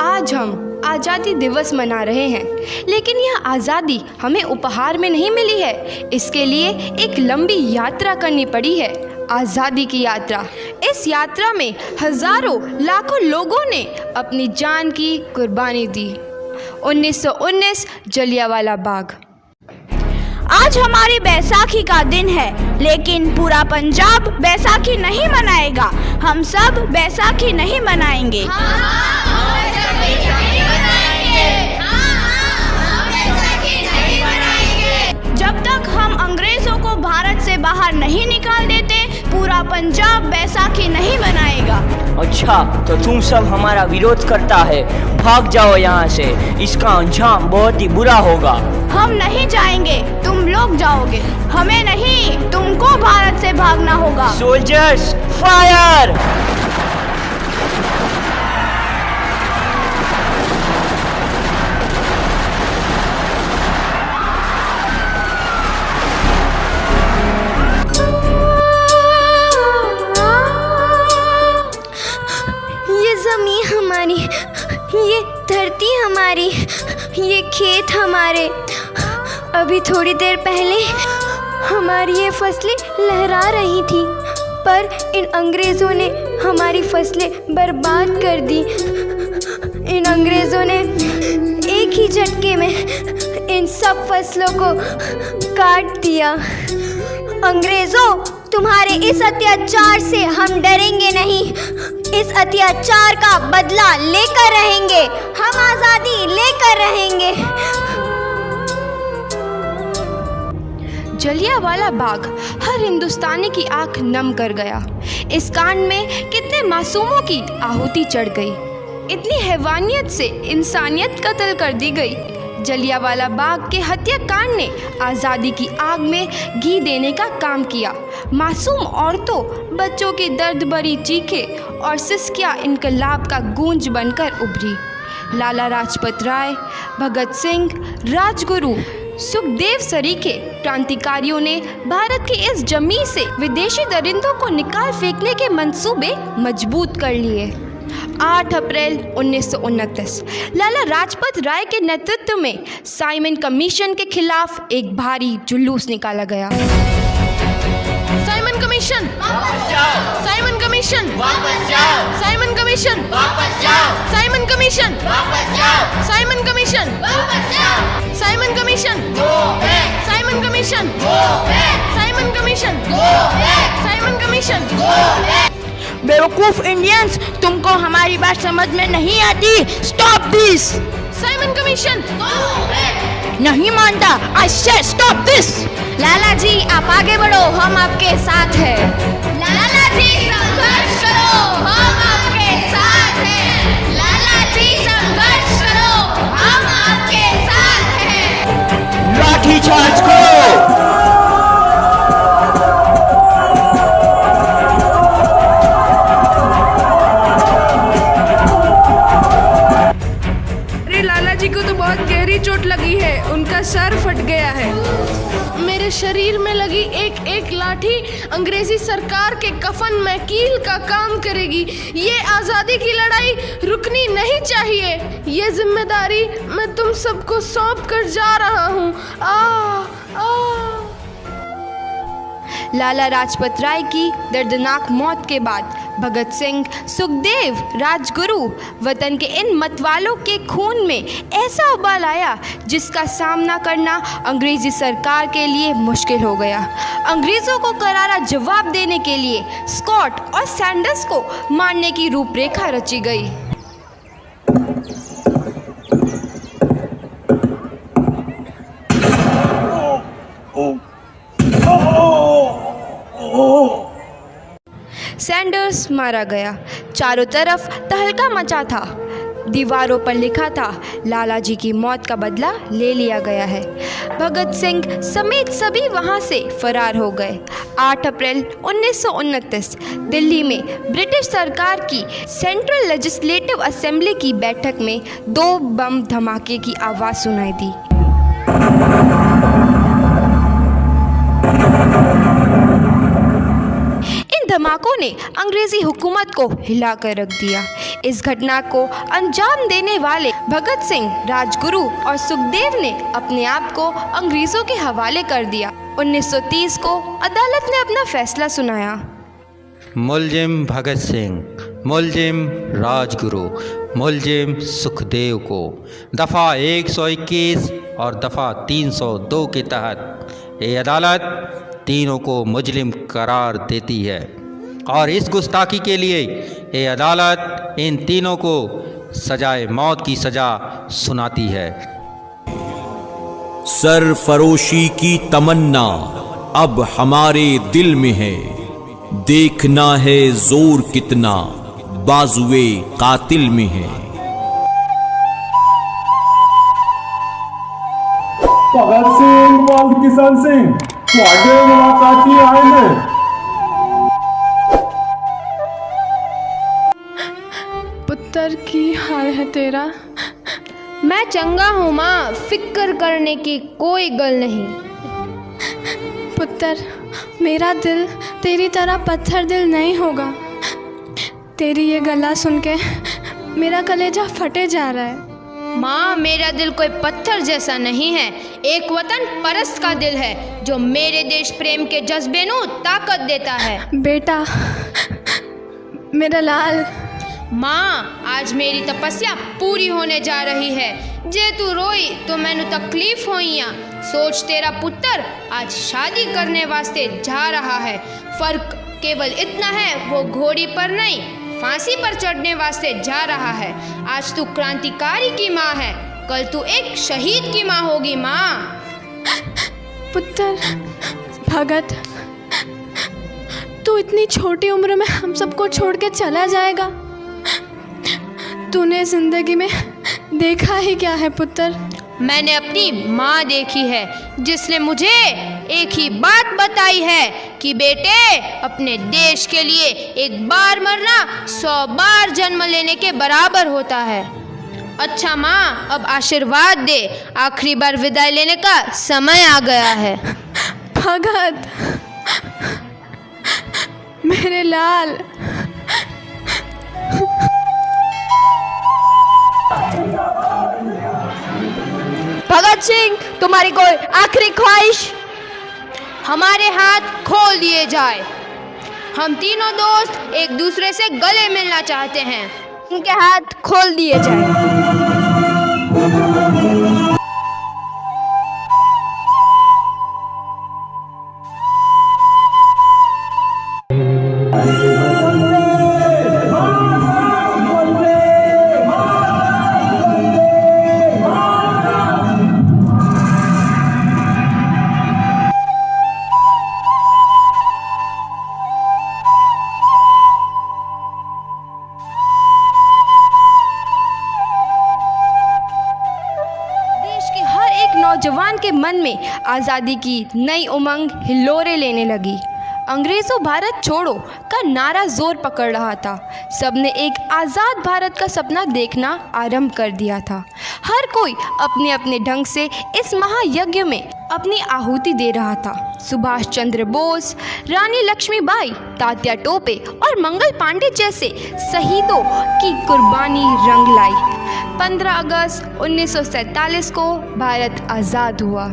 आज हम आज़ादी दिवस मना रहे हैं, लेकिन यह आज़ादी हमें उपहार में नहीं मिली है। इसके लिए एक लंबी यात्रा करनी पड़ी है, आज़ादी की यात्रा। इस यात्रा में हज़ारों लाखों लोगों ने अपनी जान की कुर्बानी दी। 1919 जलियांवाला बाग। आज हमारी बैसाखी का दिन है, लेकिन पूरा पंजाब बैसाखी नहीं मनाएगा। हम सब बैसाखी नहीं मनाएंगे। जब तक हम अंग्रेजों को भारत से बाहर नहीं निकाल देते, पूरा पंजाब बैसाखी नहीं मनाएगा। अच्छा, तो तुम सब हमारा विरोध करता है, भाग जाओ यहाँ से। इसका अंजाम बहुत ही बुरा होगा। हम नहीं जाएंगे, तुम लोग जाओगे। हमें नहीं, तुमको भारत से भागना होगा। Soldiers fire! ये ज़मीन हमारी, ये धरती हमारी, ये खेत हमारे। अभी थोड़ी देर पहले हमारी ये फसलें लहरा रही थी, पर इन अंग्रेज़ों ने हमारी फसलें बर्बाद कर दी। इन अंग्रेज़ों ने एक ही झटके में इन सब फसलों को काट दिया। अंग्रेज़ों, तुम्हारे इस अत्याचार से हम डरेंगे नहीं। इस अत्याचार का बदला लेकर रहेंगे। हम आज़ादी लेकर रहेंगे। जलियांवाला बाग हर हिंदुस्तानी की आंख नम कर गया। इस कांड में कितने मासूमों की आहुति चढ़ गई। इतनी हैवानियत से इंसानियत कत्ल कर दी गई। जलियांवाला बाग के हत्याकांड ने आज़ादी की आग में घी देने का काम किया। मासूम औरतों, बच्चों की दर्द भरी चीखें और सिसकियाँ इनकलाब का गूंज बनकर उभरी। लाला लाजपत राय, भगत सिंह, राजगुरु, सुखदेव सरीखे क्रांतिकारियों ने भारत की इस जमीन से विदेशी दरिंदों को निकाल फेंकने के मंसूबे मजबूत कर लिए। 8 अप्रैल 1929 लाला लाजपत राय के नेतृत्व में साइमन कमीशन के खिलाफ एक भारी जुलूस निकाला गया। साइमन कमीशन वापस जाओ! साइमन कमीशन वापस जाओ! साइमन कमीशन वापस जाओ! साइमन कमीशन वापस जाओ! साइमन कमीशन वापस जाओ! Simon commission go back! Simon commission go back! Simon commission go back! Simon commission go back! बेवकूफ इंडियंस, तुमको हमारी बात समझ में नहीं आती। Stop this! Simon commission go back! नहीं मानता। आई से स्टॉप दिस! लाला जी, आप आगे बढ़ो, हम आपके साथ हैं। लाला जी, संघर्ष करो, हम आपके साथ हैं। लाला जी, संघर्ष करो, हम आपके साथ हैं। लाठी चार्ज करो! लाला जी को तो बहुत गहरी चोट लगी है, उनका सर फट गया है। मेरे शरीर में लगी एक एक लाठी अंग्रेजी सरकार के कफन में कील का काम करेगी। ये आज़ादी की लड़ाई रुकनी नहीं चाहिए। ये जिम्मेदारी मैं तुम सबको सौंप कर जा रहा हूँ। लाला लाजपत राय की दर्दनाक मौत के बाद भगत सिंह, सुखदेव, राजगुरु वतन के इन मतवालों के खून में ऐसा उबाल आया जिसका सामना करना अंग्रेजी सरकार के लिए मुश्किल हो गया। अंग्रेज़ों को करारा जवाब देने के लिए स्कॉट और सैंडर्स को मारने की रूपरेखा रची गई। सैंडर्स मारा गया। चारों तरफ तहलका मचा था। दीवारों पर लिखा था, लाला जी की मौत का बदला ले लिया गया है। भगत सिंह समेत सभी वहां से फरार हो गए। 8 अप्रैल 1929 दिल्ली में ब्रिटिश सरकार की सेंट्रल लेजिस्लेटिव असेंबली की बैठक में 2 बम धमाके की आवाज़ सुनाई दी। इन धमाकों ने अंग्रेजी हुकूमत को हिलाकर रख दिया। इस घटना को अंजाम देने वाले भगत सिंह, राजगुरु और सुखदेव ने अपने आप को अंग्रेजों के हवाले कर दिया। 1930 को अदालत ने अपना फैसला सुनाया। मुलजिम भगत सिंह, मुलजिम राजगुरु, मुलजिम सुखदेव को दफ़ा 121 और दफ़ा 302 के तहत ये अदालत तीनों को मुजरिम करार देती है और इस गुस्ताखी के लिए ये अदालत इन तीनों को सजाए मौत की सज़ा सुनाती है। सरफरोशी की तमन्ना अब हमारे दिल में है, देखना है जोर कितना बाजुए कातिल में है। भगत सिंह और किशन सिंह ਤੁਹਾਡੇ ਮੁਲਾਕਾਤੀ ਆਏ ਨੇ। पुत्र की हाल है तेरा? मैं चंगा हूँ माँ, फिक्र करने की कोई गल नहीं। पुत्र, मेरा दिल तेरी तरह पत्थर दिल नहीं होगा। तेरी ये गला सुन के मेरा कलेजा फटे जा रहा है। माँ, मेरा दिल कोई पत्थर जैसा नहीं है, एक वतन परस्त का दिल है जो मेरे देश प्रेम के जज्बे को ताकत देता है। बेटा, मेरा लाल। माँ, आज मेरी तपस्या पूरी होने जा रही है। जे तू रोई तो मैनू तकलीफ होइया। सोच, तेरा पुत्र आज शादी करने वास्ते जा रहा है। फर्क केवल इतना है, वो घोड़ी पर नहीं फांसी पर चढ़ने वास्ते जा रहा है। आज तू क्रांतिकारी की माँ है, कल तू एक शहीद की माँ होगी। माँ। पुत्र भगत, तू इतनी छोटी उम्र में हम सबको छोड़ के चला जाएगा? तूने जिंदगी में देखा ही क्या है पुत्र? मैंने अपनी माँ देखी है, जिसने मुझे एक ही बात बताई है कि बेटे, अपने देश के लिए एक बार मरना 100 बार जन्म लेने के बराबर होता है। अच्छा माँ, अब आशीर्वाद दे, आखिरी बार विदाई लेने का समय आ गया है। भगत, मेरे लाल। भगत सिंह, तुम्हारी कोई आखिरी ख्वाहिश? हमारे हाथ खोल दिए जाए। हम तीनों दोस्त एक दूसरे से गले मिलना चाहते हैं। उनके हाथ खोल दिए जाए। नौजवान के मन में आज़ादी की नई उमंग हिलोरे लेने लगी। अंग्रेज़ों भारत छोड़ो का नारा जोर पकड़ रहा था। सबने एक आज़ाद भारत का सपना देखना आरंभ कर दिया था। हर कोई अपने अपने ढंग से इस महायज्ञ में अपनी आहुति दे रहा था। सुभाष चंद्र बोस, रानी लक्ष्मीबाई, तात्या टोपे और मंगल पांडे जैसे शहीदों की कुर्बानी रंग लाई। 15 अगस्त 1947 को भारत आज़ाद हुआ।